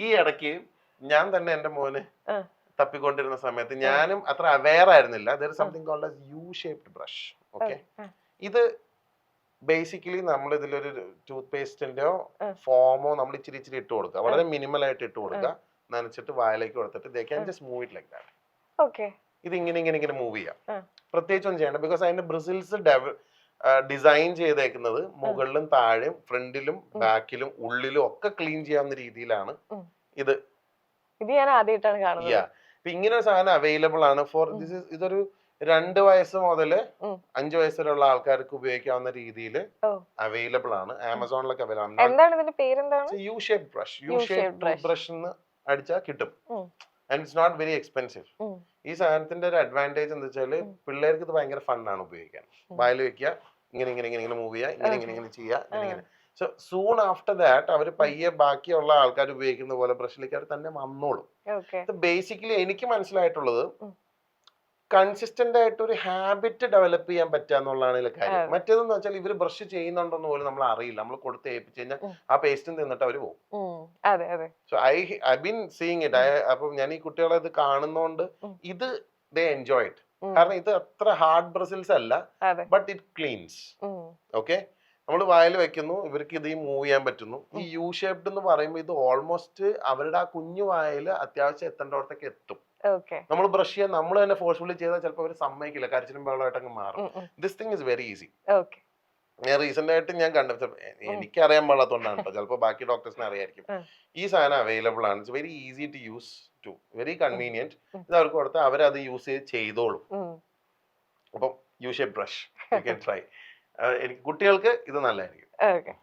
ഈ ഇടയ്ക്ക് ഞാൻ തന്നെ എന്റെ മോന് തപ്പിക്കൊണ്ടിരുന്ന സമയത്ത് ഞാനും അത്ര അവെയർ ആയിരുന്നില്ല. There is something called as U shaped brush. Okay, ഇത് ബേസിക്കലി നമ്മൾ ഇതിലൊരു ടൂത്ത് പേസ്റ്റിന്റെയോ ഫോമോ നമ്മൾ ഇച്ചിരി ഇച്ചിരി ഇട്ട് കൊടുക്കുക, വളരെ മിനിമൽ ആയിട്ട് ഇട്ട് കൊടുക്കുക, നനച്ചിട്ട് വായിലേക്ക് കൊടുത്തിട്ട് they can just move it like that. Okay, ഇത് ഇങ്ങനെ ഇങ്ങനെ ഇങ്ങനെ മൂവ് ചെയ്യാം, പ്രത്യേകിച്ച് ഒന്നും ചെയ്യണ്ട. ബിക്കോസ് അതിന്റെ ബ്രിസിൽസ് ഡിസൈൻ ചെയ്തേക്കുന്നത് മുകളിലും താഴെയും ഫ്രണ്ടിലും ബാക്കിലും ഉള്ളിലും ഒക്കെ ക്ലീൻ ചെയ്യാവുന്ന രീതിയിലാണ് ഇത്. ഇത് ഞാൻ ആദ്യമായിട്ടാണ് കാണുന്നത്. ഇപ്പൊ ഇങ്ങനെ ഒരു സാധനം അവൈലബിൾ ആണ് ഫോർ ഇതൊരു 2 വയസ്സ് മുതൽ 5 വയസ്സ് വരെയുള്ള ആൾക്കാർക്ക് ഉപയോഗിക്കാവുന്ന രീതിയിൽ അവൈലബിൾ ആണ്. ആമസോണിലൊക്കെ അവൈലബിൾ ആണ്. U shape brush, U shape brush എന്ന് അടിച്ചാൽ കിട്ടും. And it's not very expensive. ഈ സാധനത്തിന്റെ ഒരു അഡ്വാൻറ്റേജ് എന്താ വെച്ചാല് പിള്ളേർക്ക് ഇത് ഭയങ്കര ഫണ്ണാണ് ഉപയോഗിക്കാൻ. വായിൽ വെക്കുക, ഇങ്ങനെ ഇങ്ങനെ ഇങ്ങനെ ഇങ്ങനെ മൂവ് ചെയ്യുക, ഇങ്ങനെ ഇങ്ങനെ ഇങ്ങനെ ചെയ്യുക, ഇങ്ങനെ ഇങ്ങനെ. സോ സൂൺ ആഫ്റ്റർ ദാറ്റ് അവർ പയ്യെ ബാക്കിയുള്ള ആൾക്കാർ ഉപയോഗിക്കുന്ന പോലെ ബ്രഷിലേക്ക് അവർ തന്നെ വന്നോളും. ബേസിക്കലി എനിക്ക് മനസ്സിലായിട്ടുള്ളത് കൺസിസ്റ്റന്റ് ആയിട്ട് ഒരു ഹാബിറ്റ് ഡെവലപ്പ് ചെയ്യാൻ പറ്റുക എന്നുള്ളതാണ് ഇതിലെ കാര്യം. മറ്റേതെന്ന് വെച്ചാൽ ഇവർ ബ്രഷ് ചെയ്യുന്നുണ്ടെന്ന് പോലും നമ്മൾ അറിയില്ല. നമ്മൾ കൊടുത്ത് ഏൽപ്പിച്ചു കഴിഞ്ഞാൽ ആ പേസ്റ്റും തിന്നിട്ട് അവർ പോകും. So I been seeing it. അപ്പൊ ഞാൻ ഈ കുട്ടികളെ ഇത് കാണുന്നോണ്ട് ഇത് ദേ എൻജോയ് ഇറ്റ്. കാരണം ഇത് അത്ര ഹാർഡ് ബ്രസിൽസ് അല്ല, ബട്ട് ഇറ്റ് ക്ലീൻസ്. ഓക്കെ, നമ്മൾ വായിൽ വെക്കുന്നു, ഇവർക്ക് ഇത് മൂവ് ചെയ്യാൻ പറ്റുന്നു. ഈ യു ഷേപ്ഡ് എന്ന് പറയുമ്പോൾ ഇത് ഓൾമോസ്റ്റ് അവരുടെ ആ കുഞ്ഞു വായിൽ അത്യാവശ്യം എത്തേണ്ടോടത്തൊക്കെ എത്തും. നമ്മൾ ബ്രഷ് ചെയ്യാൻ നമ്മൾ തന്നെ ഫോഴ്സ്ഫുള്ളി ചെയ്താൽ ചിലപ്പോൾ അവർ സമ്മതിക്കില്ല, കരച്ചിലും ബഹളമായിട്ട് അങ്ങ് മാറും. This thing is very easy. ഞാൻ റീസെന്റ് ആയിട്ട് ഞാൻ കണ്ടു, എനിക്ക് അറിയാൻ പാടാത്തോണ്ടാണ് കേട്ടോ, ചിലപ്പോൾ ബാക്കി ഡോക്ടേഴ്സിനെ അറിയായിരിക്കും. ഈ സാധനം അവൈലബിൾ ആണ്. It's very easy to use to, very convenient. ഇത് അവർക്ക് കൊടുത്താൽ അവരത് യൂസ് ചെയ്തോളും. അപ്പം U shape brush you can try. എനിക്ക് കുട്ടികൾക്ക് ഇത് നല്ലതായിരിക്കും.